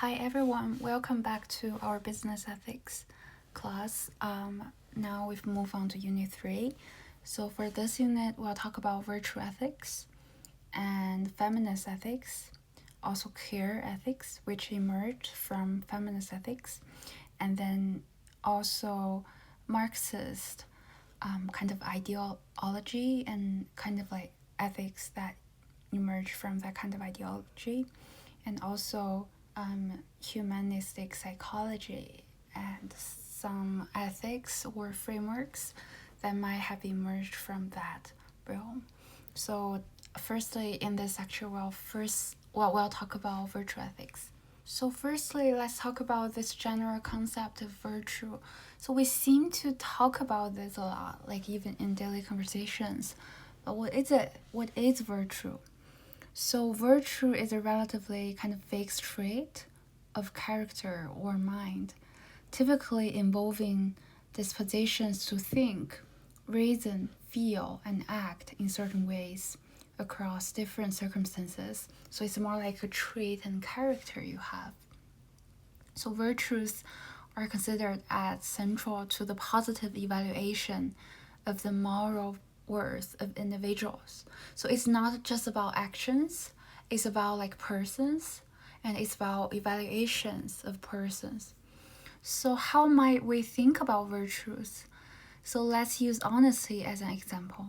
Hi everyone, welcome back to our business ethics class. Now we've moved on to Unit 3. So for this unit, we'll talk about virtue ethics and feminist ethics, also queer ethics, which emerged from feminist ethics, and then also Marxist kind of ideology and kind of like ethics that emerged from that kind of ideology, and also humanistic psychology and some ethics or frameworks that might have emerged from that realm. So, firstly, in this lecture, we'll talk about virtue ethics. So, firstly, let's talk about this general concept of virtue. So, we seem to talk about this a lot, like even in daily conversations. But what is it? What is virtue? So, virtue is a relatively kind of vague trait of character or mind, typically involving dispositions to think, reason, feel, and act in certain ways across different circumstances. So, it's more like a trait and character you have. So, virtues are considered as central to the positive evaluation of the moral worth of individuals. So it's not just about actions, it's about like persons, and it's about evaluations of persons. So how might we think about virtues? So let's use honesty as an example.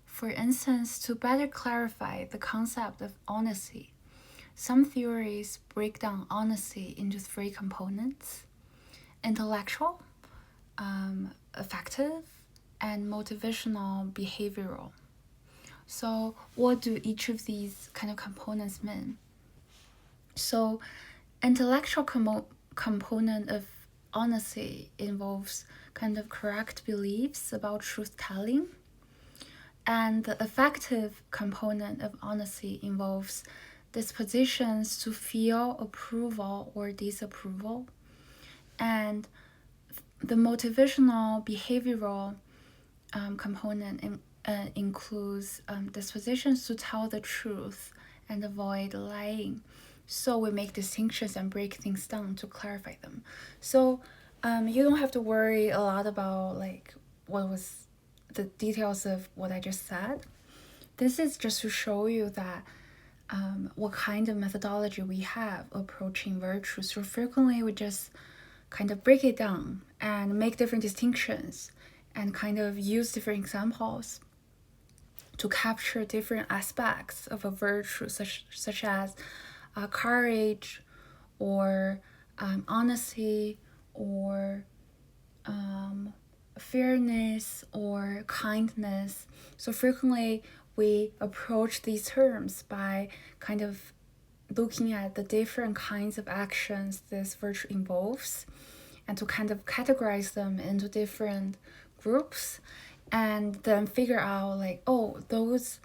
For instance, to better clarify the concept of honesty, some theories break down honesty into three components: intellectual, affective, and motivational behavioral. So, what do each of these kind of components mean? So, intellectual component of honesty involves kind of correct beliefs about truth telling, and the affective component of honesty involves dispositions to feel approval or disapproval, and the motivational behavioral component includes dispositions to tell the truth and avoid lying. So we make distinctions and break things down to clarify them. So you don't have to worry a lot about like what was the details of what I just said. This is just to show you that what kind of methodology we have approaching virtue. So frequently we just kind of break it down and make different distinctions and kind of use different examples to capture different aspects of a virtue, such as courage or honesty or fairness or kindness. So frequently we approach these terms by kind of looking at the different kinds of actions this virtue involves and to kind of categorize them into different groups and then figure out like, oh, those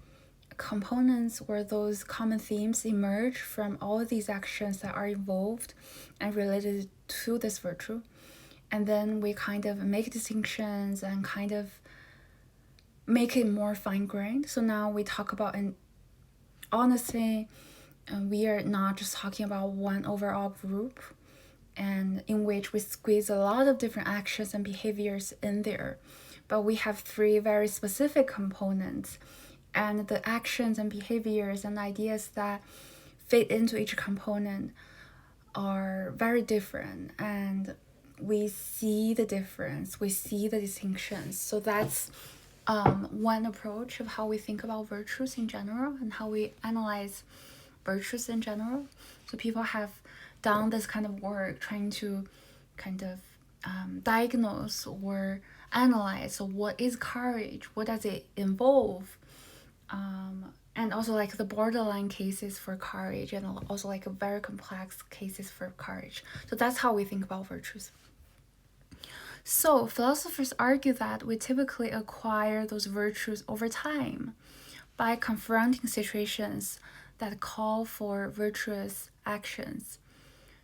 components or those common themes emerge from all of these actions that are involved and related to this virtue. And then we kind of make distinctions and kind of make it more fine-grained. So now we talk about an honesty, and we are not just talking about one overall group and in which we squeeze a lot of different actions and behaviors in there, but we have three very specific components, and the actions and behaviors and ideas that fit into each component are very different, and we see the difference, we see the distinctions. So that's one approach of how we think about virtues in general and how we analyze virtues in general. So people have done this kind of work trying to kind of diagnose or analyze, so what is courage, what does it involve, and also like the borderline cases for courage and also like a very complex cases for courage. So that's how we think about virtues. So philosophers argue that we typically acquire those virtues over time by confronting situations that call for virtuous actions.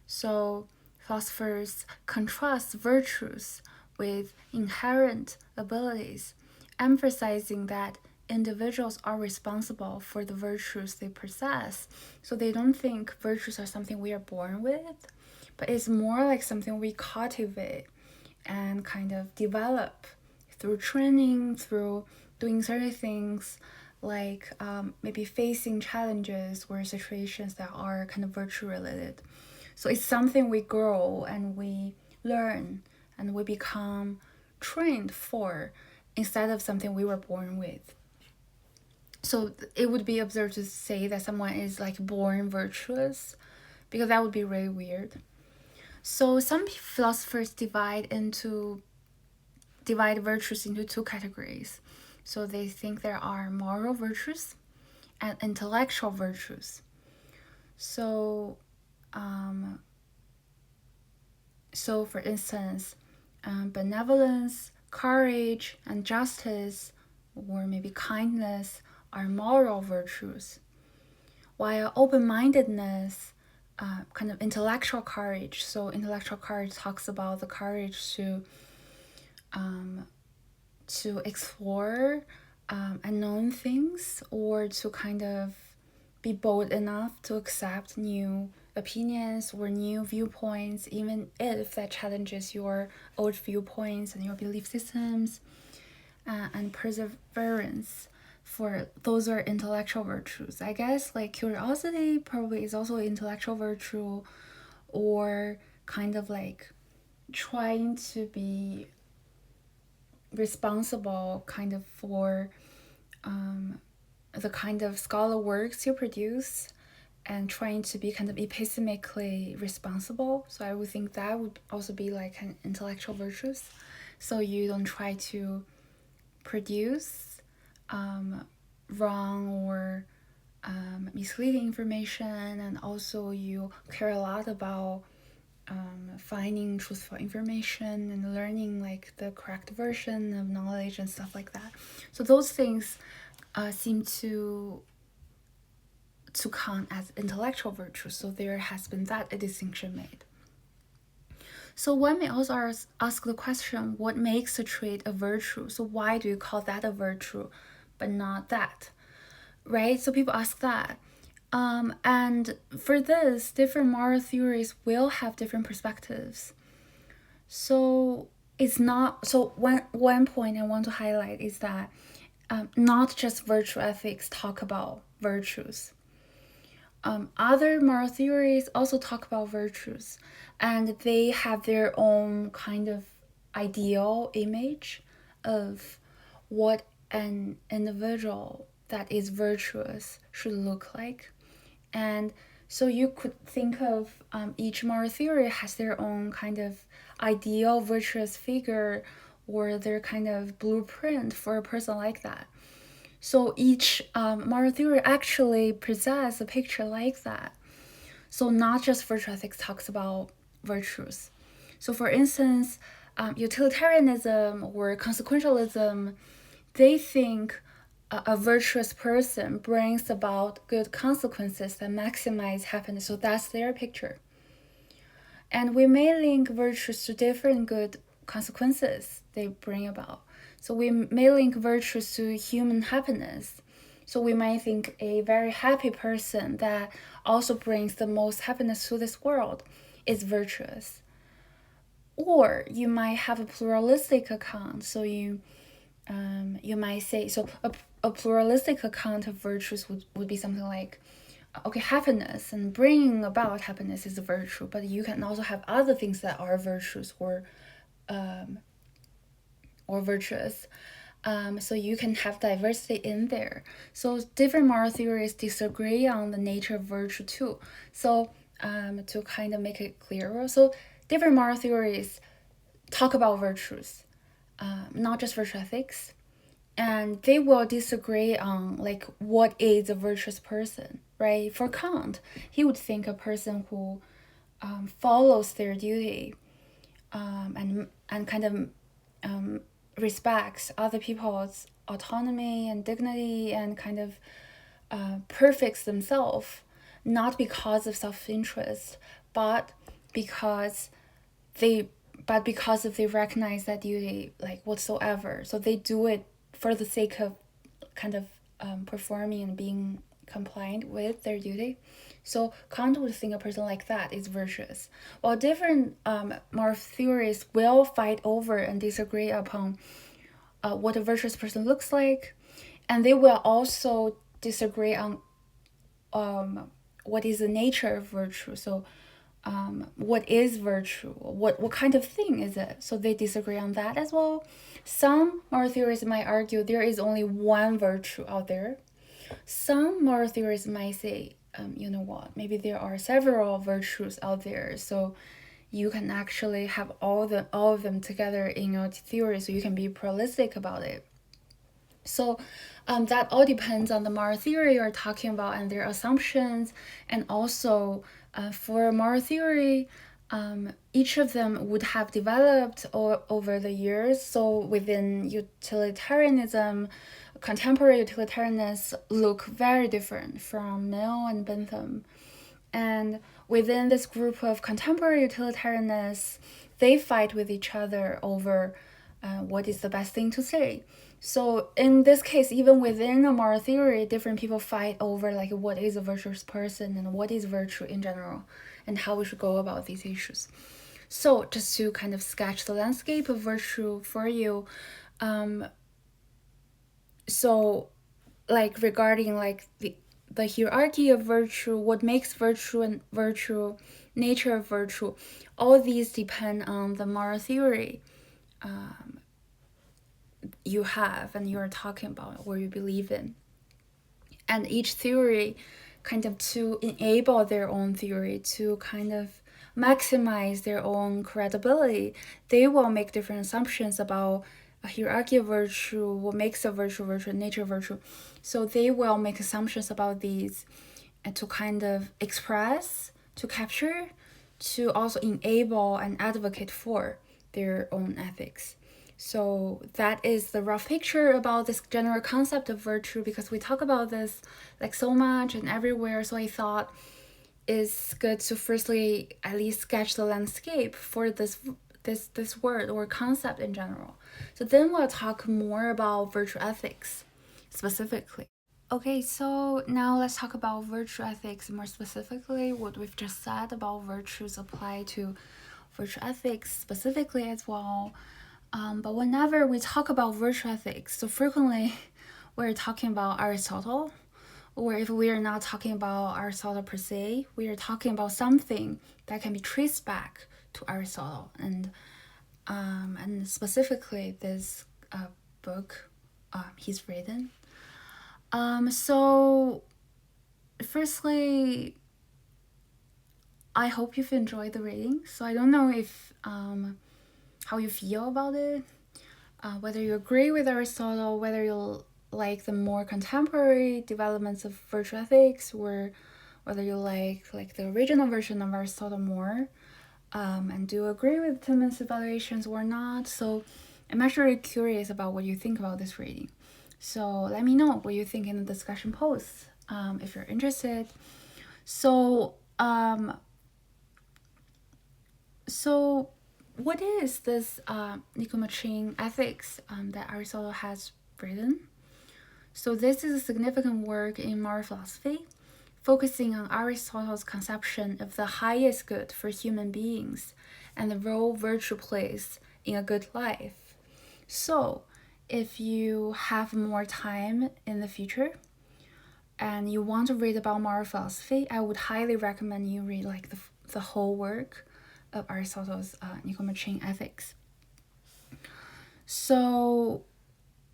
So philosophers contrast virtues with inherent abilities, emphasizing that individuals are responsible for the virtues they possess. So they don't think virtues are something we are born with, but it's more like something we cultivate and kind of develop through training, through doing certain things, like maybe facing challenges or situations that are kind of virtue related. So it's something we grow and we learn and we become trained for, instead of something we were born with. So it would be absurd to say that someone is like born virtuous, because that would be really weird. So some philosophers divide virtues into two categories. So they think there are moral virtues and intellectual virtues. So for instance, benevolence, courage, and justice, or maybe kindness, are moral virtues, while open-mindedness, kind of intellectual courage. So intellectual courage talks about the courage to explore unknown things, or to kind of be bold enough to accept new opinions or new viewpoints, even if that challenges your old viewpoints and your belief systems, and perseverance. For those are intellectual virtues. I guess like curiosity probably is also an intellectual virtue, or kind of like trying to be responsible kind of for the kind of scholar works you produce, and trying to be kind of epistemically responsible. So I would think that would also be like an intellectual virtues. So you don't try to produce wrong or misleading information, and also you care a lot about finding truthful information and learning like the correct version of knowledge and stuff like that. So those things seem to count as intellectual virtues. So there has been that a distinction made. So one may also ask the question, what makes a trait a virtue? So why do you call that a virtue but not that? Right? So people ask that. And for this, different moral theories will have different perspectives. So it's not, so one point I want to highlight is that not just virtue ethics talk about virtues. Other moral theories also talk about virtues, and they have their own kind of ideal image of what an individual that is virtuous should look like. And so you could think of each moral theory has their own kind of ideal virtuous figure, or their kind of blueprint for a person like that. So each moral theory actually presents a picture like that. So not just virtue ethics talks about virtues. So for instance, utilitarianism or consequentialism, they think a virtuous person brings about good consequences that maximize happiness. So that's their picture. And we may link virtues to different good consequences they bring about. So we may link virtues to human happiness. So we might think a very happy person that also brings the most happiness to this world is virtuous. Or you might have a pluralistic account. So you might say, so a pluralistic account of virtues would be something like, okay, happiness and bringing about happiness is a virtue, but you can also have other things that are virtues or virtuous. So you can have diversity in there. So different moral theories disagree on the nature of virtue too. So to kind of make it clearer, so different moral theories talk about virtues, not just virtue ethics, and they will disagree on like what is a virtuous person, right? For Kant, he would think a person who follows their duty and kind of respects other people's autonomy and dignity, and kind of perfects themselves, not because of self-interest, but because they recognize that duty like whatsoever. So they do it for the sake of kind of performing and being compliant with their duty. So Kant would think a person like that is virtuous. While different moral theories will fight over and disagree upon what a virtuous person looks like, and they will also disagree on what is the nature of virtue. So what is virtue? What kind of thing is it? So they disagree on that as well. Some moral theorists might argue there is only one virtue out there. Some moral theorists might say, you know what, maybe there are several virtues out there, so you can actually have all of them together in your theory, so you can be pluralistic about it. So that all depends on the moral theory you're talking about and their assumptions. And also for moral theory, each of them would have developed over the years. So within utilitarianism, contemporary utilitarianists look very different from Mill and Bentham. And within this group of contemporary utilitarianists, they fight with each other over what is the best thing to say. So in this case, even within a moral theory, different people fight over like what is a virtuous person and what is virtue in general and how we should go about these issues. So just to kind of sketch the landscape of virtue for you, so like regarding like the hierarchy of virtue, what makes virtue and virtue, nature of virtue, all these depend on the moral theory you have and you're talking about or you believe in. And each theory kind of to enable their own theory, to kind of maximize their own credibility, they will make different assumptions about a hierarchy of virtue, what makes a virtue, nature of virtue. So they will make assumptions about these and to kind of express, to capture, to also enable and advocate for their own ethics. So that is the rough picture about this general concept of virtue, because we talk about this like so much and everywhere. So I thought it's good to firstly at least sketch the landscape for this word or concept in general. So then we'll talk more about virtue ethics specifically. Okay, so now let's talk about virtue ethics more specifically. What we've just said about virtues apply to virtue ethics specifically as well. But whenever we talk about virtue ethics, so frequently we're talking about Aristotle, or if we are not talking about Aristotle per se, we are talking about something that can be traced back to Aristotle, and specifically this book he's written. So firstly, I hope you've enjoyed the reading. So I don't know if how you feel about it, whether you agree with Aristotle, whether you like the more contemporary developments of virtue ethics, or whether you like the original version of Aristotle more, and do you agree with Timon's evaluations or not. So I'm actually curious about what you think about this reading. So let me know what you think in the discussion posts if you're interested. So what is this Nicomachean ethics that Aristotle has written? So this is a significant work in moral philosophy, focusing on Aristotle's conception of the highest good for human beings and the role virtue plays in a good life. So if you have more time in the future and you want to read about moral philosophy, I would highly recommend you read like the whole work of Aristotle's Nicomachean ethics. So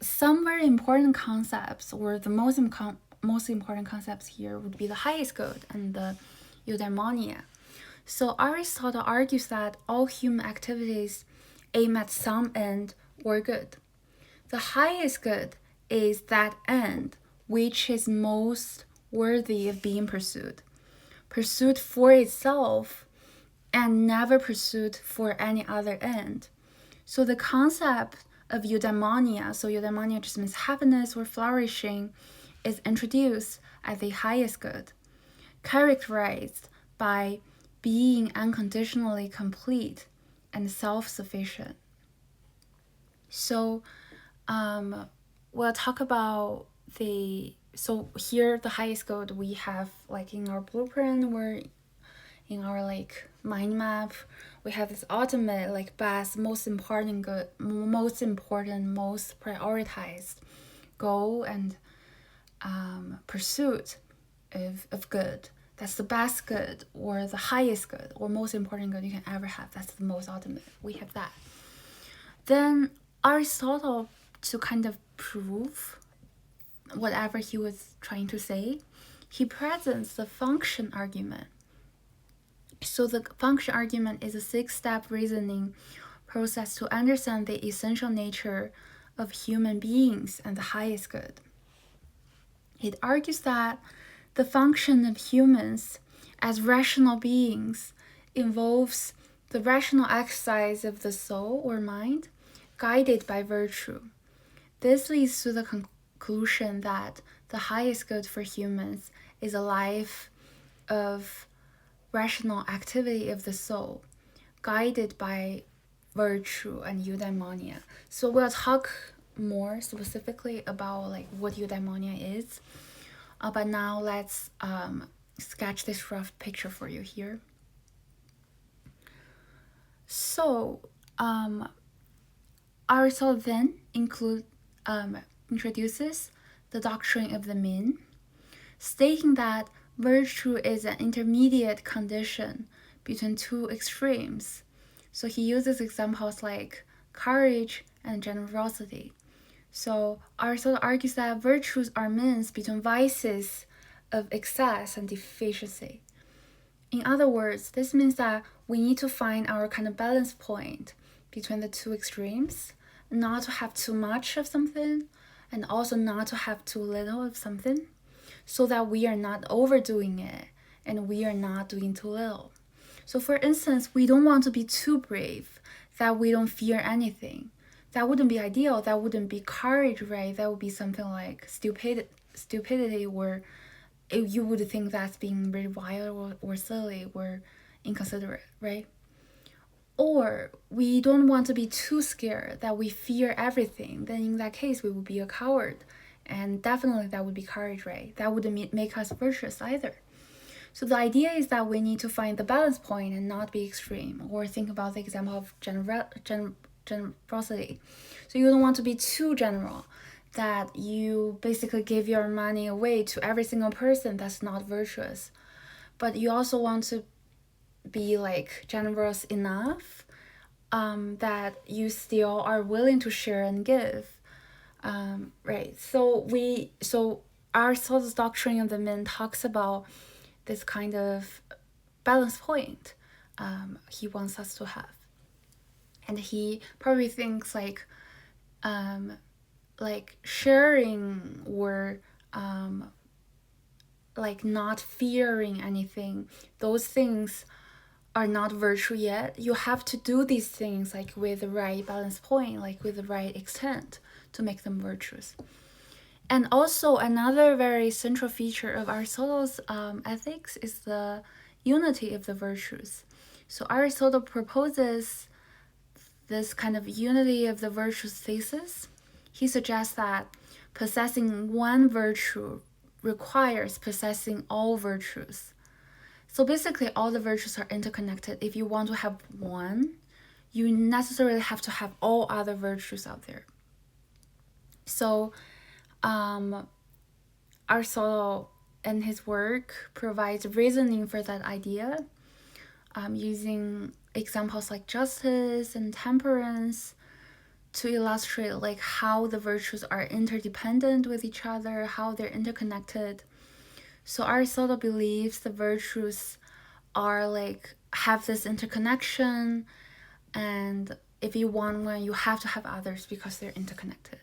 some very important concepts, or the most important concepts here, would be the highest good and the eudaimonia. So Aristotle argues that all human activities aim at some end or good. The highest good is that end which is most worthy of being pursued for itself, and never pursued for any other end. So the concept of eudaimonia, so eudaimonia just means happiness or flourishing, is introduced as the highest good, characterized by being unconditionally complete and self-sufficient. So we'll talk about so here the highest good we have like in our blueprint or in our like mind map, we have this ultimate like best, most important good, most prioritized goal and pursuit of good. That's the best good or the highest good or most important good you can ever have. That's the most ultimate. We have that. Then Aristotle, to kind of prove whatever he was trying to say, he presents the function argument. So the function argument is a 6-step reasoning process to understand the essential nature of human beings and the highest good. It argues that the function of humans as rational beings involves the rational exercise of the soul or mind, guided by virtue. This leads to the conclusion that the highest good for humans is a life of rational activity of the soul, guided by virtue and eudaimonia. So we'll talk more specifically about like what eudaimonia is, but now let's sketch this rough picture for you here. So Aristotle then introduces the doctrine of the mean, stating that virtue is an intermediate condition between two extremes. So he uses examples like courage and generosity. So Aristotle argues that virtues are means between vices of excess and deficiency. In other words, this means that we need to find our kind of balance point between the two extremes, not to have too much of something and also not to have too little of something, so that we are not overdoing it and we are not doing too little. So for instance, we don't want to be too brave, that we don't fear anything. That wouldn't be ideal. That wouldn't be courage, right? That would be something like stupidity, or you would think that's being really wild or silly or inconsiderate, right? Or we don't want to be too scared that we fear everything. Then in that case, we would be a coward. And definitely that would be courage, right? That wouldn't make us virtuous either. So the idea is that we need to find the balance point and not be extreme. Or think about the example of generosity. So you don't want to be too general, that you basically give your money away to every single person. That's not virtuous. But you also want to be like generous enough that you still are willing to share and give. Right. So Aristotle's doctrine of the mean talks about this kind of balance point he wants us to have. And he probably thinks like sharing or like not fearing anything, those things are not virtue yet. You have to do these things like with the right balance point, like with the right extent to make them virtuous. And also another very central feature of Aristotle's ethics is the unity of the virtues. So Aristotle proposes this kind of unity of the virtues thesis. He suggests that possessing one virtue requires possessing all virtues. So basically all the virtues are interconnected. If you want to have one, you necessarily have to have all other virtues out there. So Aristotle in his work provides reasoning for that idea, using examples like justice and temperance to illustrate like how the virtues are interdependent with each other, how they're interconnected. So Aristotle believes the virtues are like have this interconnection, and if you want one, you have to have others because they're interconnected.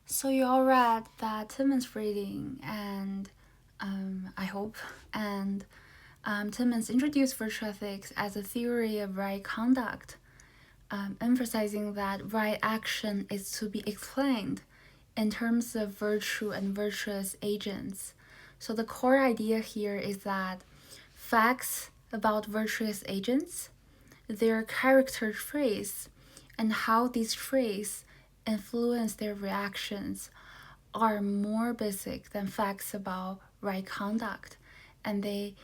So you all read that Timmons reading, and I hope, and Timmons introduced virtue ethics as a theory of right conduct, emphasizing that right action is to be explained in terms of virtue and virtuous agents. So the core idea here is that facts about virtuous agents, their character traits, and how these traits influence their reactions are more basic than facts about right conduct, and they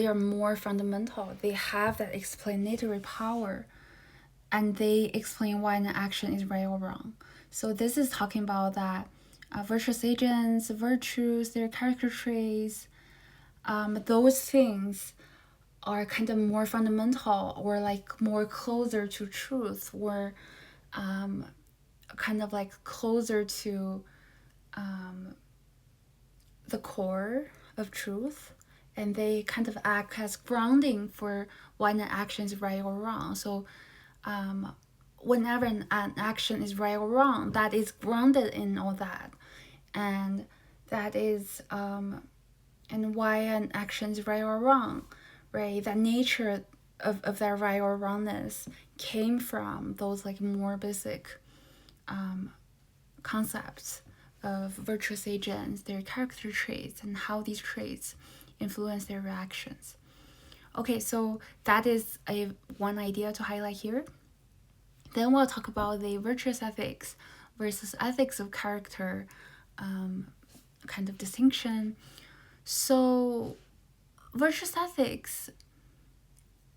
are more fundamental. They have that explanatory power, and they explain why an action is right or wrong. So this is talking about that virtuous agents, virtues, their character traits, those things are kind of more fundamental, or like more closer to truth, or kind of like closer to the core of truth, and they kind of act as grounding for why an action is right or wrong. So whenever an action is right or wrong, that is grounded in all that, and that is and why an action is right or wrong, right? That nature of that right or wrongness came from those like more basic concepts of virtuous agents, their character traits, and how these traits influence their reactions. Okay, so that is one idea to highlight here. Then we'll talk about the virtuous ethics versus ethics of character kind of distinction. So virtuous ethics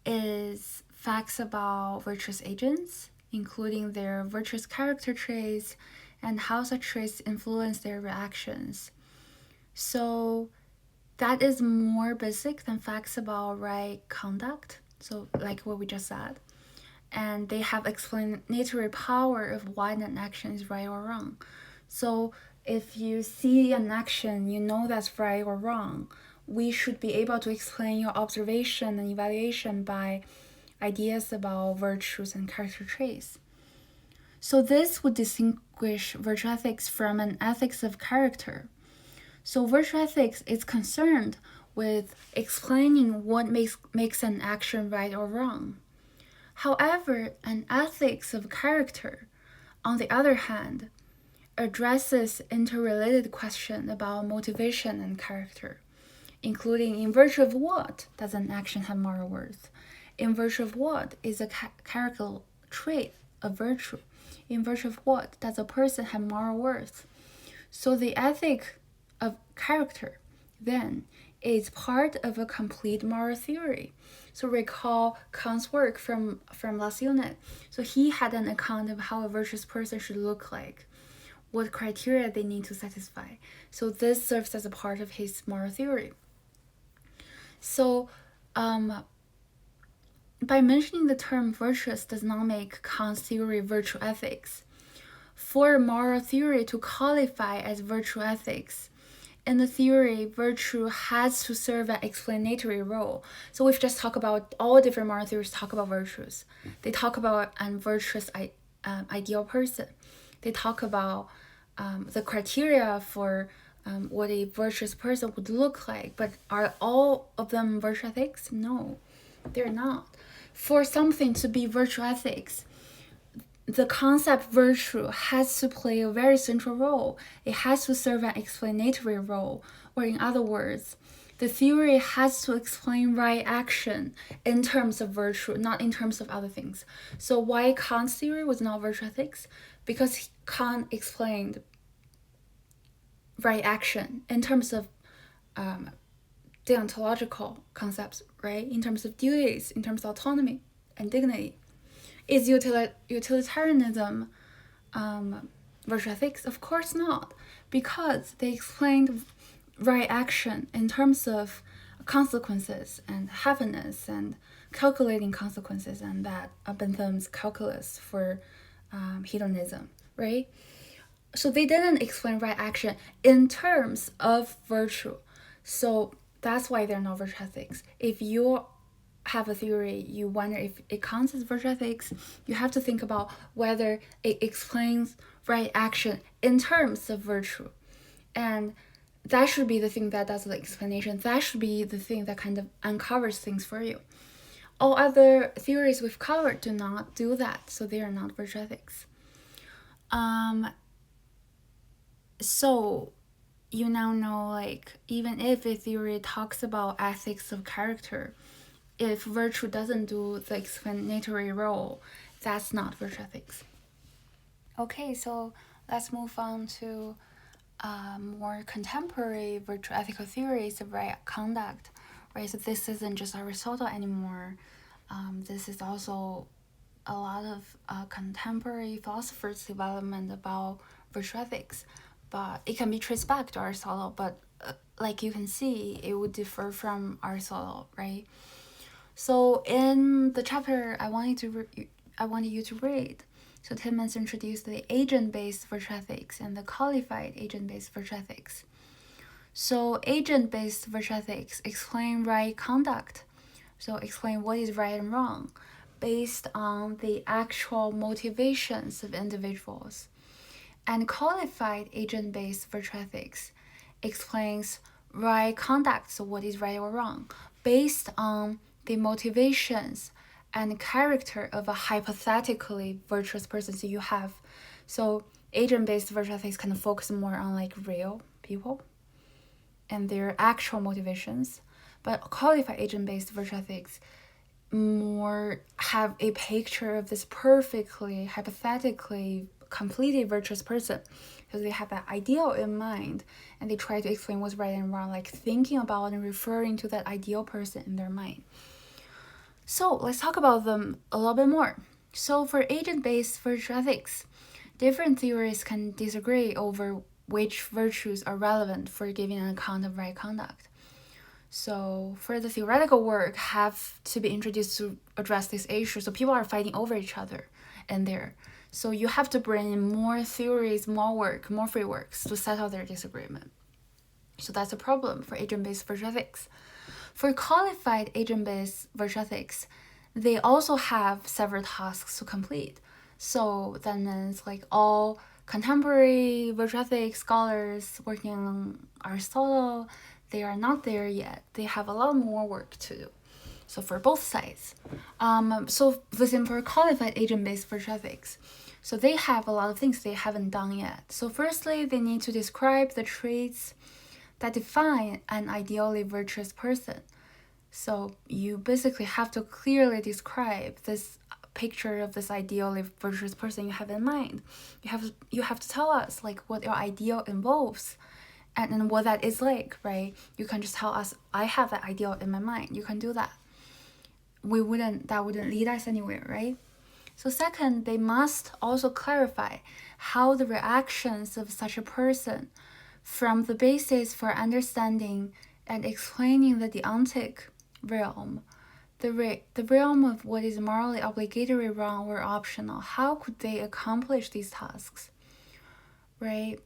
is facts about virtuous agents, including their virtuous character traits and how such traits influence their reactions. So that is more basic than facts about right conduct, so like what we just said. And they have explanatory power of why an action is right or wrong. So if you see an action, you know that's right or wrong. We should be able to explain your observation and evaluation by ideas about virtues and character traits. So this would distinguish virtue ethics from an ethics of character. So virtue ethics is concerned with explaining what makes an action right or wrong. However, an ethics of character, on the other hand, addresses interrelated questions about motivation and character, including in virtue of what does an action have moral worth? In virtue of what is a character trait a virtue? In virtue of what does a person have moral worth? So the ethic of character, then, is part of a complete moral theory. So recall Kant's work from last unit. So he had an account of how a virtuous person should look like, what criteria they need to satisfy. So this serves as a part of his moral theory. So by mentioning the term virtuous does not make Kant's theory virtue ethics. For moral theory to qualify as virtue ethics, in the theory, virtue has to serve an explanatory role. So we've just talked about all different moral theories talk about virtues. They talk about an virtuous ideal person. They talk about the criteria for what a virtuous person would look like. But are all of them virtue ethics? No, they're not. For something to be virtue ethics, the concept virtue has to play a very central role. It has to serve an explanatory role, or in other words, the theory has to explain right action in terms of virtue, not in terms of other things. So why Kant's theory was not virtue ethics? Because Kant explained right action in terms of deontological concepts, right? In terms of duties, in terms of autonomy and dignity. Is utilitarianism virtue ethics? Of course not, because they explained right action in terms of consequences and happiness and calculating consequences, and that Bentham's calculus for hedonism, right? So they didn't explain right action in terms of virtue. So that's why they're not virtue ethics. If you have a theory, you wonder if it counts as virtue ethics, you have to think about whether it explains right action in terms of virtue. And that should be the thing that does the explanation. That should be the thing that kind of uncovers things for you. All other theories we've covered do not do that, so they are not virtue ethics. So you now know, like, even if a theory talks about ethics of character, if virtue doesn't do the explanatory role, that's not virtue ethics. Okay, so let's move on to more contemporary virtual ethical theories of right conduct, right? So this isn't just Aristotle anymore. This is also a lot of contemporary philosophers' development about virtue ethics, but it can be traced back to Aristotle. But like you can see, it would differ from Aristotle, right? So in the chapter I wanted you to read. So Timmons introduced the agent-based virtue ethics and the qualified agent-based virtue ethics. So agent-based virtue ethics explain right conduct. So explain what is right and wrong based on the actual motivations of individuals. And qualified agent-based virtue ethics explains right conduct, so what is right or wrong, based on the motivations and character of a hypothetically virtuous person. So you have, so agent-based virtue ethics kind of focus more on like real people and their actual motivations, but qualified agent-based virtue ethics more have a picture of this perfectly hypothetically completely virtuous person, because they have that ideal in mind and they try to explain what's right and wrong, like thinking about and referring to that ideal person in their mind. So let's talk about them a little bit more. So for agent-based virtue ethics, different theorists can disagree over which virtues are relevant for giving an account of right conduct. So for the theoretical work have to be introduced to address this issue. So people are fighting over each other and there. So you have to bring in more theories, more work, more free works to settle their disagreement. So that's a problem for agent-based virtue ethics. For qualified agent-based virtue ethics, they also have several tasks to complete. So that means like all contemporary virtue ethics scholars working on Aristotle, they are not there yet. They have a lot more work to do. So for both sides. So listen, for qualified agent-based virtue ethics, so they have a lot of things they haven't done yet. So firstly, they need to describe the traits that define an ideally virtuous person. So you basically have to clearly describe this picture of this ideally virtuous person you have in mind. You have to tell us like what your ideal involves and what that is like, right? You can just tell us, I have that ideal in my mind. You can do that. That wouldn't lead us anywhere, right? So second, they must also clarify how the reactions of such a person from the basis for understanding and explaining the deontic realm, the realm of what is morally obligatory, wrong, or optional, how could they accomplish these tasks, right?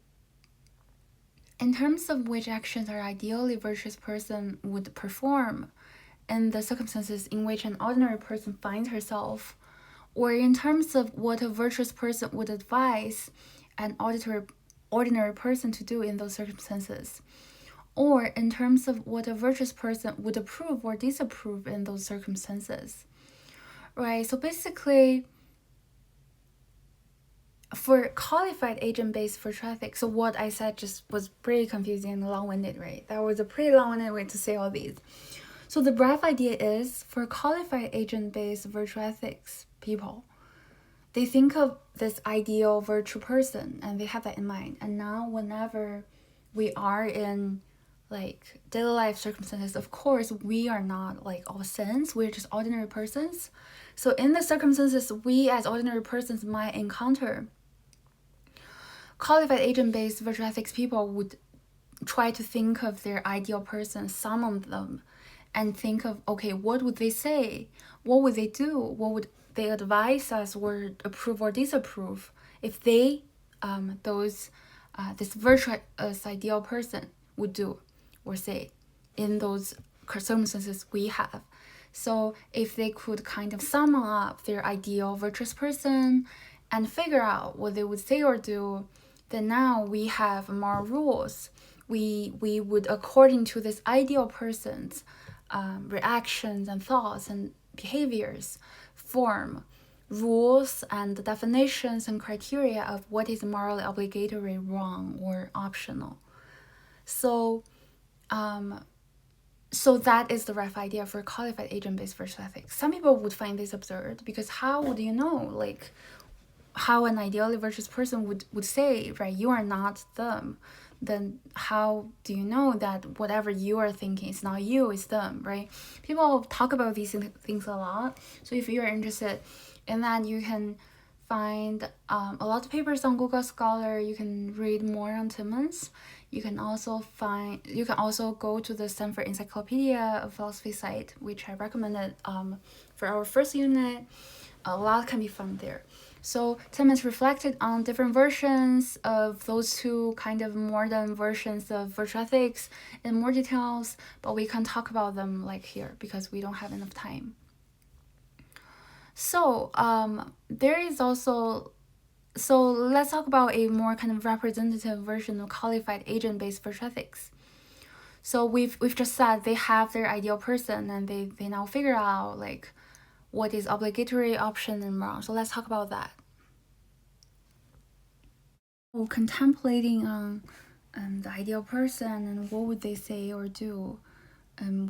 In terms of which actions an ideally virtuous person would perform in the circumstances in which an ordinary person finds herself, or in terms of what a virtuous person would advise an ordinary person to do in those circumstances, or in terms of what a virtuous person would approve or disapprove in those circumstances, right? So basically, for qualified agent-based virtue ethics, so what I said just was pretty confusing and long-winded, right? That was a pretty long-winded way to say all these. So the rough idea is, for qualified agent-based virtue ethics people, they think of this ideal virtue person and they have that in mind. And now whenever we are in like daily life circumstances, of course we are not like all saints, we're just ordinary persons. So in the circumstances we as ordinary persons might encounter, qualified agent-based virtue ethics people would try to think of their ideal person, summon them, and think of, okay, what would they say? What would they do? What would they advise us or approve or disapprove if they, this virtuous ideal person would do or say in those circumstances we have. So if they could kind of sum up their ideal virtuous person and figure out what they would say or do, then now we have more rules. We would, according to this ideal person's reactions and thoughts and behaviors, form rules and definitions and criteria of what is morally obligatory, wrong, or optional. So that is the rough idea for qualified agent-based virtue ethics. Some people would find this absurd because how would you know, like, how an ideally virtuous person would say, right, you are not them, then how do you know that whatever you are thinking is not you, it's them, right? People talk about these things a lot. So if you're interested in that, you can find a lot of papers on Google Scholar. You can read more on Timmons. You can also go to the Stanford Encyclopedia of Philosophy site, which I recommended for our first unit. A lot can be found there. So Timmons reflected on different versions of those two kind of modern versions of virtue ethics in more details, but we can't talk about them like here because we don't have enough time. So there is also, so let's talk about a more kind of representative version of qualified agent-based virtue ethics. So we've just said they have their ideal person and they now figure out like what is obligatory, option, and wrong. So let's talk about that. So contemplating on the ideal person and what would they say or do.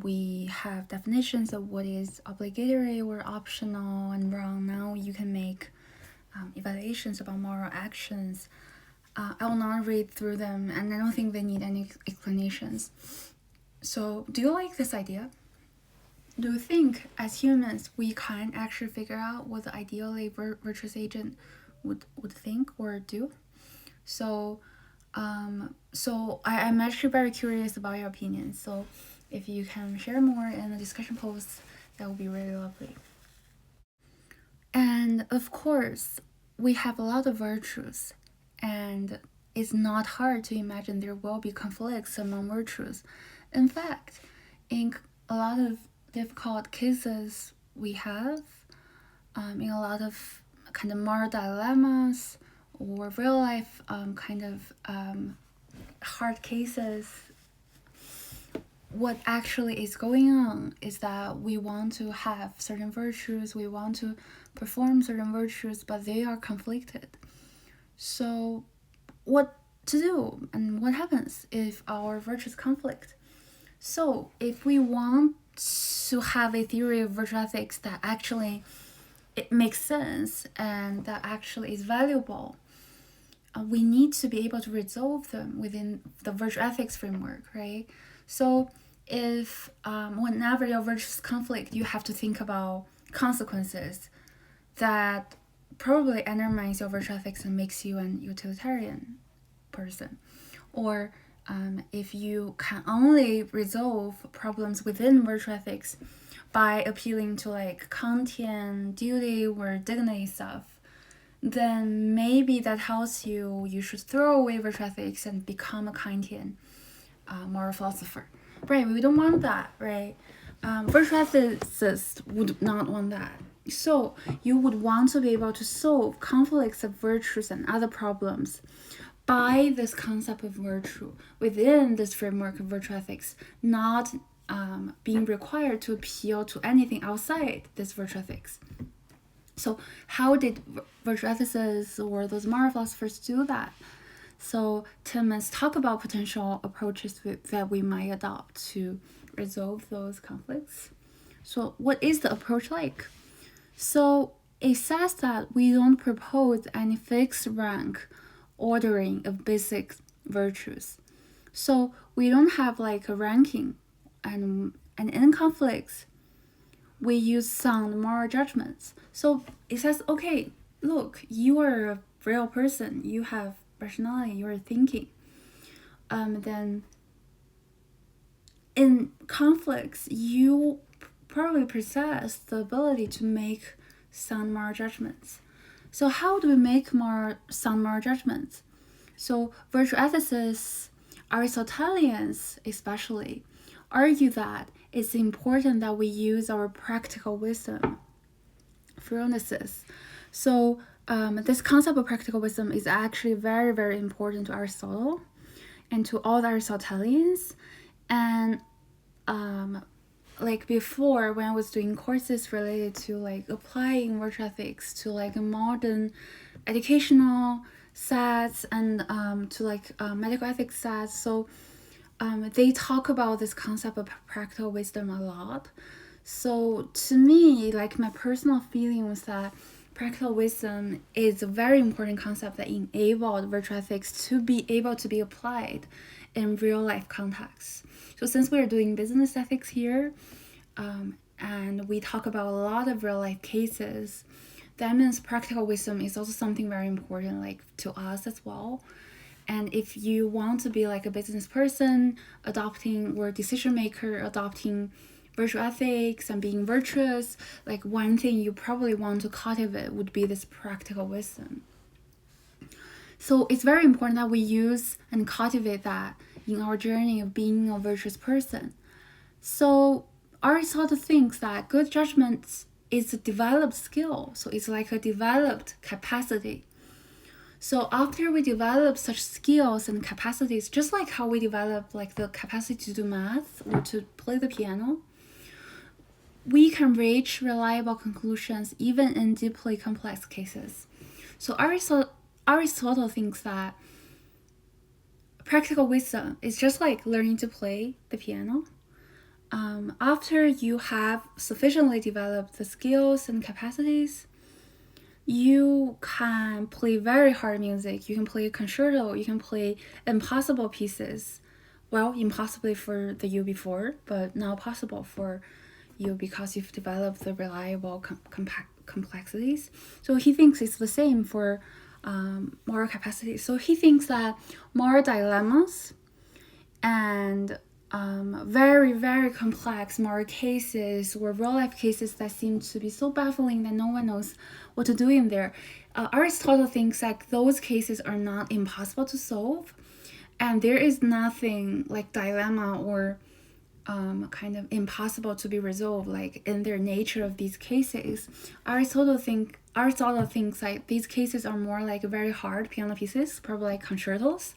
We have definitions of what is obligatory or optional and wrong. Now you can make evaluations about moral actions. I will not read through them, and I don't think they need any explanations. So do you like this idea? Do you think as humans we can actually figure out what the ideally virtuous agent would think or do? So I'm actually very curious about your opinion. So if you can share more in the discussion post, that would be really lovely. And of course, we have a lot of virtues, and it's not hard to imagine there will be conflicts among virtues. In fact, in a lot of difficult cases we have, in a lot of kind of moral dilemmas or real life kind of hard cases, what actually is going on is that we want to have certain virtues, we want to perform certain virtues, but they are conflicted. So what to do and what happens if our virtues conflict? So if we want to have a theory of virtue ethics that actually it makes sense and that actually is valuable, we need to be able to resolve them within the virtue ethics framework, right? So if whenever your virtues conflict, you have to think about consequences that probably undermines your virtue ethics and makes you an utilitarian person. Or if you can only resolve problems within virtue ethics by appealing to like Kantian duty or dignity stuff, then maybe that tells you should throw away virtue ethics and become a Kantian moral philosopher. Right, we don't want that, right? Virtue ethicists would not want that. So you would want to be able to solve conflicts of virtues and other problems by this concept of virtue within this framework of virtue ethics, not being required to appeal to anything outside this virtue ethics. So how did virtue ethicists or those moral philosophers do that? So Timmons talk about potential approaches that we might adopt to resolve those conflicts. So what is the approach like? So it says that we don't propose any fixed rank ordering of basic virtues. So we don't have like a ranking, and in conflicts, we use sound moral judgments. So it says, okay, look, you are a real person, you have rationality, you're thinking. Then in conflicts, you probably possess the ability to make sound moral judgments. So how do we make sound moral judgments? So virtue ethicists, Aristotelians especially, argue that it's important that we use our practical wisdom. Phronesis. So this concept of practical wisdom is actually very, very important to Aristotle and to all the Aristotelians. And like before, when I was doing courses related to like applying virtue ethics to like modern educational sets and to like medical ethics sets, so they talk about this concept of practical wisdom a lot. So to me, like my personal feeling was that practical wisdom is a very important concept that enabled virtue ethics to be able to be applied in real life contexts. So since we're doing business ethics here, and we talk about a lot of real life cases, that means practical wisdom is also something very important, like to us as well. And if you want to be like a business person, adopting or decision maker, adopting virtue ethics and being virtuous, like one thing you probably want to cultivate would be this practical wisdom. So it's very important that we use and cultivate that in our journey of being a virtuous person. So Aristotle thinks that good judgment is a developed skill. So it's like a developed capacity. So after we develop such skills and capacities, just like how we develop like the capacity to do math or to play the piano, we can reach reliable conclusions even in deeply complex cases. So Aristotle thinks that practical wisdom is just like learning to play the piano. After you have sufficiently developed the skills and capacities, you can play very hard music. You can play a concerto. You can play impossible pieces. Well, impossibly for the you before, but now possible for you because you've developed the reliable complexities. So he thinks it's the same for moral capacity. So he thinks that moral dilemmas and very, very complex moral cases or real life cases that seem to be so baffling that no one knows what to do in there. Aristotle thinks that those cases are not impossible to solve, and there is nothing like dilemma or kind of impossible to be resolved, like in their nature of these cases. Aristotle thinks like these cases are more like very hard piano pieces, probably like concertos.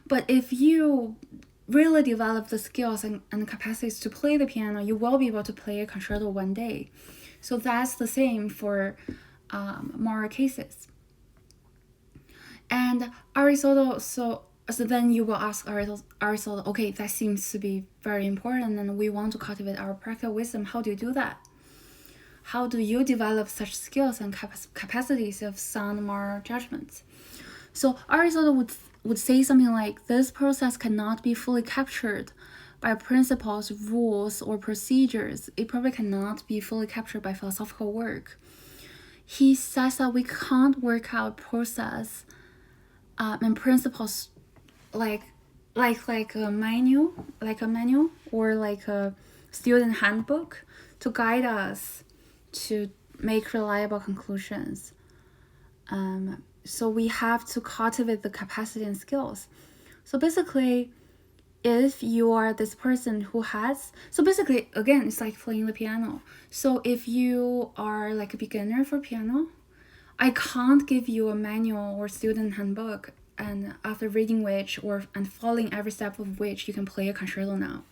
But if you really develop the skills and capacities to play the piano, you will be able to play a concerto one day. So that's the same for moral cases. And Aristotle, so then you will ask Aristotle, okay, that seems to be very important and we want to cultivate our practical wisdom. How do you do that? How do you develop such skills and capacities of sound moral judgments? So Aristotle would say something like, this process cannot be fully captured by principles, rules, or procedures. It probably cannot be fully captured by philosophical work. He says that we can't work out process and principles like a manual, or like a student handbook to guide us to make reliable conclusions. So we have to cultivate the capacity and skills. So basically, if you are this person who has, so basically, again, it's like playing the piano. So if you are like a beginner for piano, I can't give you a manual or student handbook, and after reading which and following every step of which you can play a concerto now.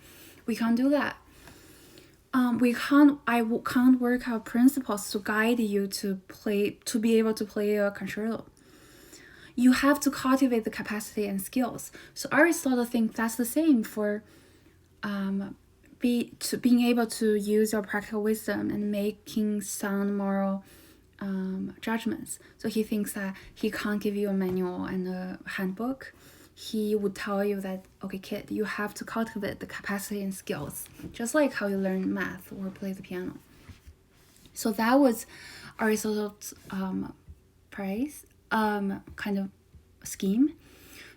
We can't do that. I can't work out principles to guide you to be able to play a concerto. You have to cultivate the capacity and skills. So Aristotle thinks that's the same for being able to use your practical wisdom and making sound moral judgments. So he thinks that he can't give you a manual and a handbook. He would tell you that, okay, kid, you have to cultivate the capacity and skills, just like how you learn math or play the piano. So that was Aristotle's price kind of scheme.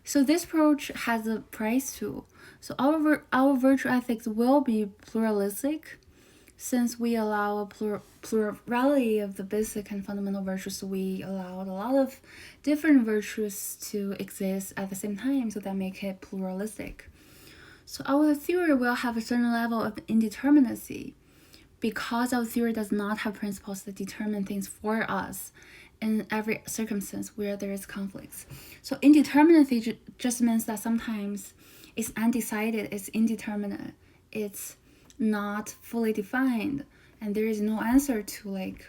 So this approach has a price too. So our virtue ethics will be pluralistic, since we allow a plurality of the basic and fundamental virtues. So we allowed a lot of different virtues to exist at the same time, so that make it pluralistic. So our theory will have a certain level of indeterminacy, because our theory does not have principles that determine things for us in every circumstance where there is conflicts. So indeterminacy just means that sometimes it's undecided, it's indeterminate, it's not fully defined, and there is no answer to like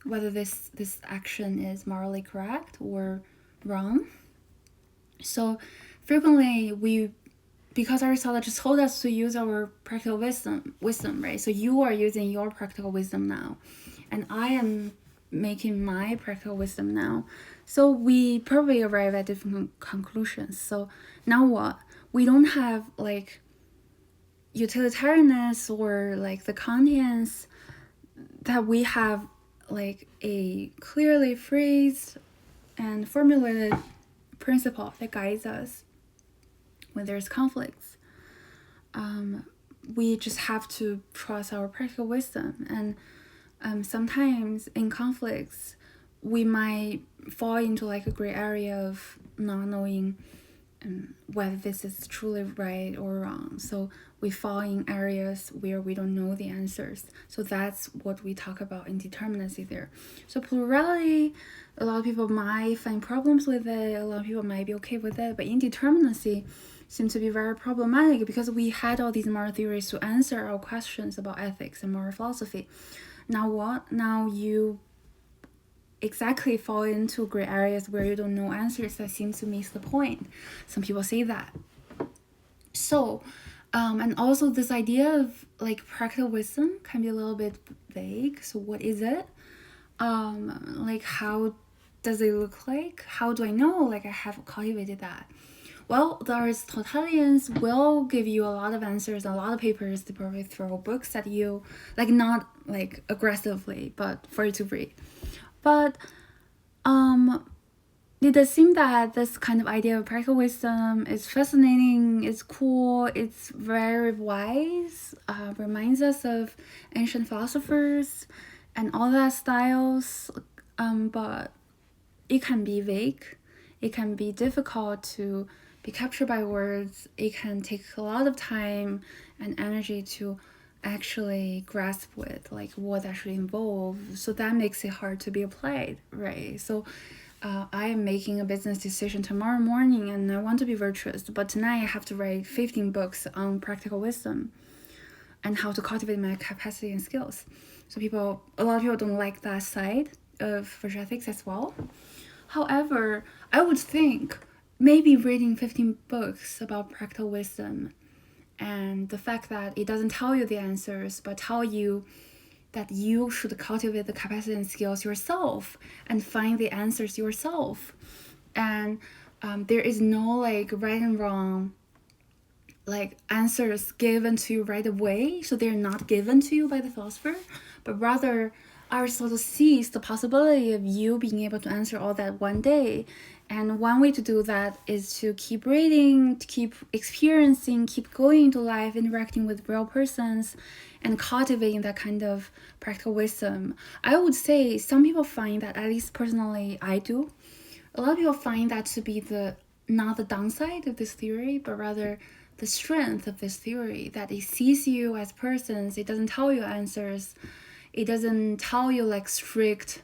whether this action is morally correct or wrong. So frequently because Aristotle just told us to use our practical wisdom, right? So you are using your practical wisdom now, and I am making my practical wisdom now. So we probably arrive at different conclusions. So now what? We don't have like utilitarianness or like the Kantians that we have like a clearly phrased and formulated principle that guides us when there's conflicts. We just have to trust our practical wisdom. And sometimes in conflicts, we might fall into like a gray area of not knowing whether this is truly right or wrong. So we fall in areas where we don't know the answers. So that's what we talk about in determinacy there. So plurality, a lot of people might find problems with it, a lot of people might be okay with it, but indeterminacy seems to be very problematic because we had all these moral theories to answer our questions about ethics and moral philosophy. Now what? Now you exactly fall into gray areas where you don't know answers that seems to miss the point. Some people say that. So, and also this idea of like practical wisdom can be a little bit vague. So what is it? Like how does it look like? How do I know like I have cultivated that? Well, the Aristotelians will give you a lot of answers, a lot of papers. They probably throw books at you, like not like aggressively, but for you to read. But it does seem that this kind of idea of practical wisdom is fascinating, it's cool, it's very wise, reminds us of ancient philosophers and all that styles, but it can be vague, it can be difficult to be captured by words, it can take a lot of time and energy to actually grasp with like what actually involved, so that makes it hard to be applied, right? So I am making a business decision tomorrow morning and I want to be virtuous, but tonight I have to write 15 books on practical wisdom and how to cultivate my capacity and skills. So a lot of people don't like that side of virtue ethics as well. However, I would think maybe reading 15 books about practical wisdom and the fact that it doesn't tell you the answers but tell you that you should cultivate the capacity and skills yourself and find the answers yourself. And there is no like right and wrong like answers given to you right away. So they're not given to you by the philosopher, but rather Aristotle sees the possibility of you being able to answer all that one day. And one way to do that is to keep reading, to keep experiencing, keep going into life, interacting with real persons, and cultivating that kind of practical wisdom. I would say some people find that, at least personally I do, a lot of people find that to be not the downside of this theory, but rather the strength of this theory, that it sees you as persons, it doesn't tell you answers, it doesn't tell you like strict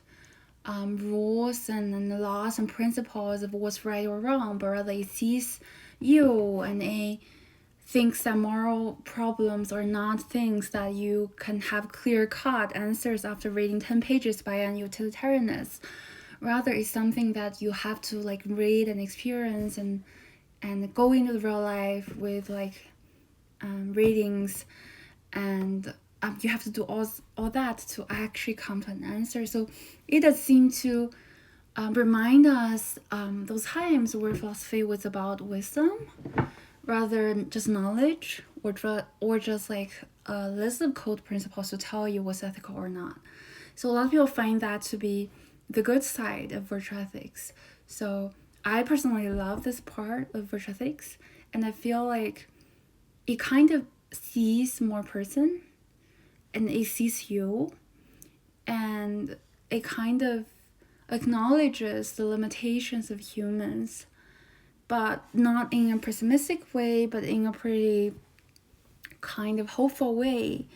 rules and laws and principles of what's right or wrong, but rather it sees you and it thinks that moral problems are not things that you can have clear-cut answers after reading 10 pages by an utilitarianist. Rather, it's something that you have to like read and experience and go into the real life with like readings, and you have to do all that to actually come to an answer. So it does seem to remind us those times where philosophy was about wisdom rather than just knowledge or just like a list of code principles to tell you what's ethical or not. So a lot of people find that to be the good side of virtue ethics. So I personally love this part of virtue ethics, and I feel like it kind of sees more person and it sees you, and it kind of acknowledges the limitations of humans, but not in a pessimistic way, but in a pretty kind of hopeful way.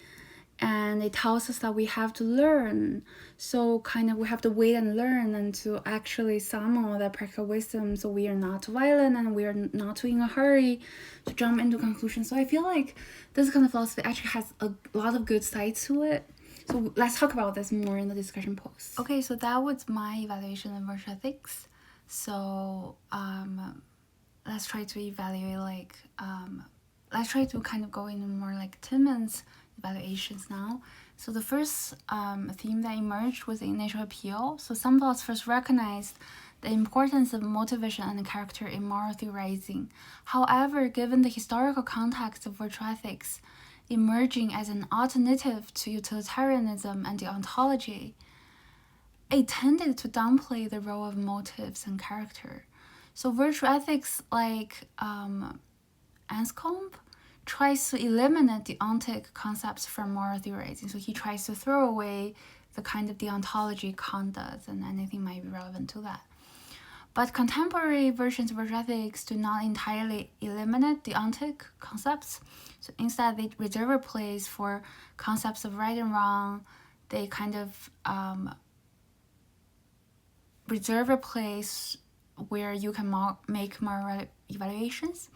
And it tells us that we have to learn. So kind of we have to wait and learn and to actually summon that practical wisdom, so we are not too violent and we are not too in a hurry to jump into conclusions. So I feel like this kind of philosophy actually has a lot of good sides to it. So let's talk about this more in the discussion post. Okay, so that was my evaluation of virtue ethics. So let's try to evaluate let's try to kind of go into more like Timon's evaluations now. So the first theme that emerged was the initial appeal. So some philosophers recognized the importance of motivation and character in moral theorizing. However, given the historical context of virtue ethics emerging as an alternative to utilitarianism and deontology, it tended to downplay the role of motives and character. So virtue ethics, like Anscombe, tries to eliminate deontic concepts from moral theorizing. So he tries to throw away the kind of deontology conduct and anything might be relevant to that. But contemporary versions of virtue ethics do not entirely eliminate deontic concepts. So instead, they reserve a place for concepts of right and wrong. They kind of reserve a place where you can make moral evaluations.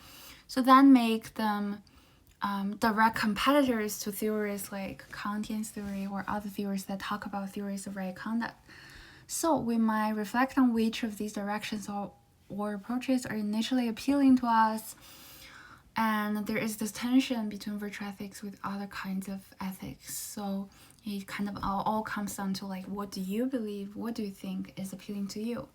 So that make them direct competitors to theories like Kantian's theory or other theories that talk about theories of right conduct. So we might reflect on which of these directions or approaches are initially appealing to us. And there is this tension between virtue ethics with other kinds of ethics. So it kind of all comes down to like, what do you believe? What do you think is appealing to you?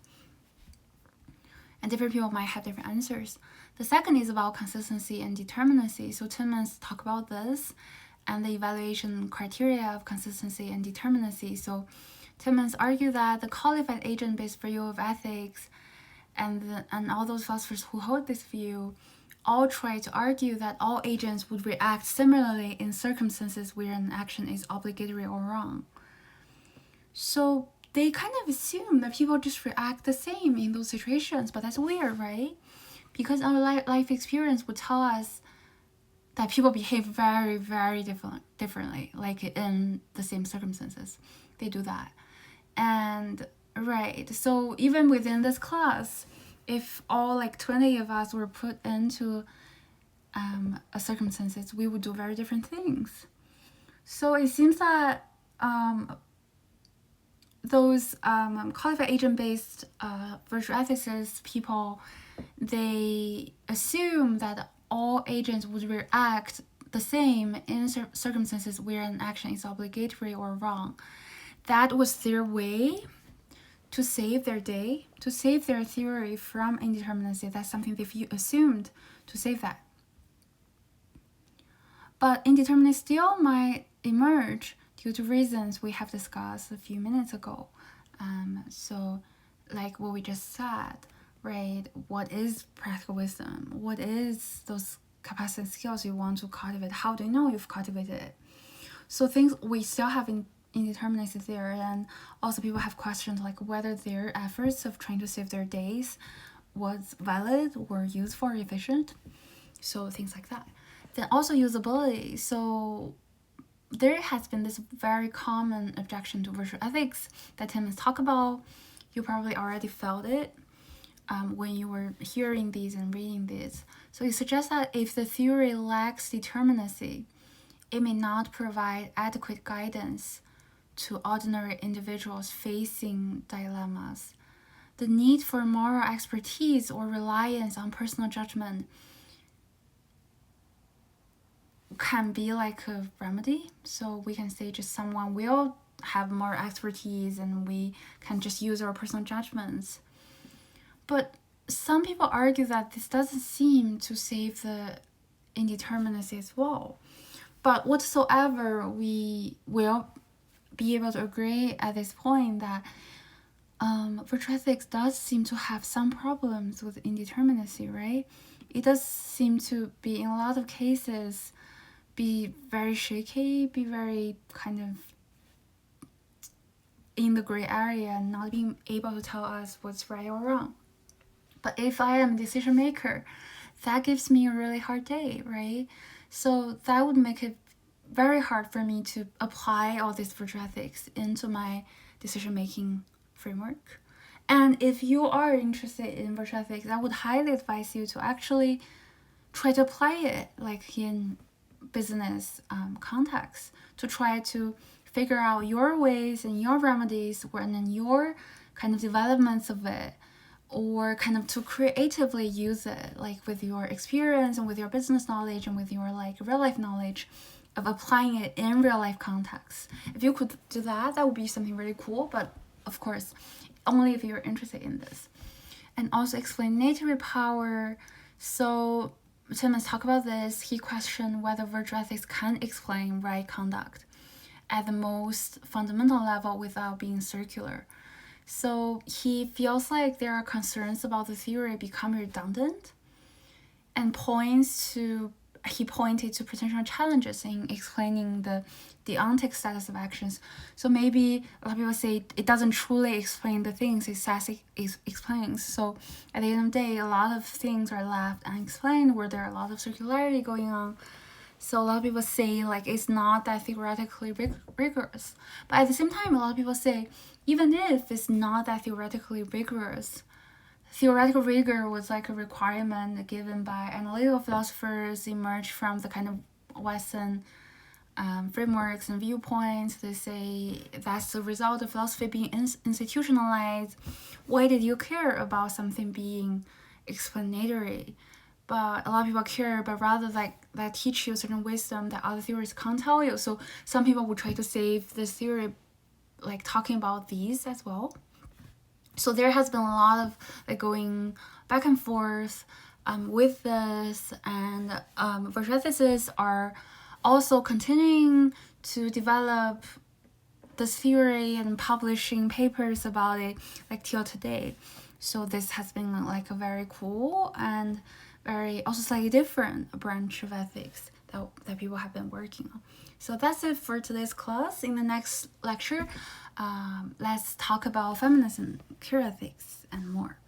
And different people might have different answers. The second is about consistency and determinacy. So Tillmans talk about this and the evaluation criteria of consistency and determinacy. So Tillmans argue that the qualified agent-based view of ethics and all those philosophers who hold this view all try to argue that all agents would react similarly in circumstances where an action is obligatory or wrong. So they kind of assume that people just react the same in those situations, but that's weird, right? Because our life experience would tell us that people behave very, very differently, like in the same circumstances. They do that. And right, so even within this class, if all like 20 of us were put into a circumstances, we would do very different things. So it seems that those qualified agent-based virtue ethicists people, they assume that all agents would react the same in circumstances where an action is obligatory or wrong. That was their way to save their day, to save their theory from indeterminacy. That's something they've assumed to save that. But indeterminacy still might emerge due to reasons we have discussed a few minutes ago. So like what we just said, right? What is practical wisdom? What is those capacity and skills you want to cultivate? How do you know you've cultivated it? So things we still have indeterminacy there, and also people have questions like whether their efforts of trying to save their days was valid or useful or efficient. So things like that. Then also usability. So there has been this very common objection to virtue ethics that Tim has talked about. You probably already felt it when you were hearing these and reading these. So it suggests that if the theory lacks determinacy, it may not provide adequate guidance to ordinary individuals facing dilemmas. The need for moral expertise or reliance on personal judgment can be like a remedy. So we can say just someone will have more expertise and we can just use our personal judgments. But some people argue that this doesn't seem to save the indeterminacy as well. But whatsoever, we will be able to agree at this point that virtue ethics does seem to have some problems with indeterminacy, right? It does seem to be, in a lot of cases, be very shaky, be very kind of in the gray area and not being able to tell us what's right or wrong. But if I am a decision maker, that gives me a really hard day, right? So that would make it very hard for me to apply all these virtue ethics into my decision-making framework. And if you are interested in virtue ethics, I would highly advise you to actually try to apply it like in business context, to try to figure out your ways and your remedies and then your kind of developments of it, or kind of to creatively use it like with your experience and with your business knowledge and with your like real life knowledge of applying it in real life context. If you could do that, that would be something really cool, but of course, only if you're interested in this. And also explanatory power. So Tim has talked about this. He questioned whether virtue ethics can explain right conduct at the most fundamental level without being circular. So he feels like there are concerns about the theory becoming redundant, and he pointed to potential challenges in explaining the deontic status of actions. So maybe a lot of people say it doesn't truly explain the things it says it explains. So at the end of the day, a lot of things are left unexplained where there are a lot of circularity going on. So a lot of people say like it's not that theoretically rigorous. But at the same time, a lot of people say even if it's not that theoretically rigorous, theoretical rigor was like a requirement given by analytical philosophers emerged from the kind of Western frameworks and viewpoints. They say that's the result of philosophy being institutionalized. Why did you care about something being explanatory? But a lot of people care, but rather like that teach you certain wisdom that other theories can't tell you. So some people would try to save this theory, like talking about these as well. So there has been a lot of like going back and forth with this, and virtue ethicists are also continuing to develop this theory and publishing papers about it like till today. So this has been like a very cool and very also slightly different branch of ethics that people have been working on. So that's it for today's class. In the next lecture, let's talk about feminism, queer ethics, and more.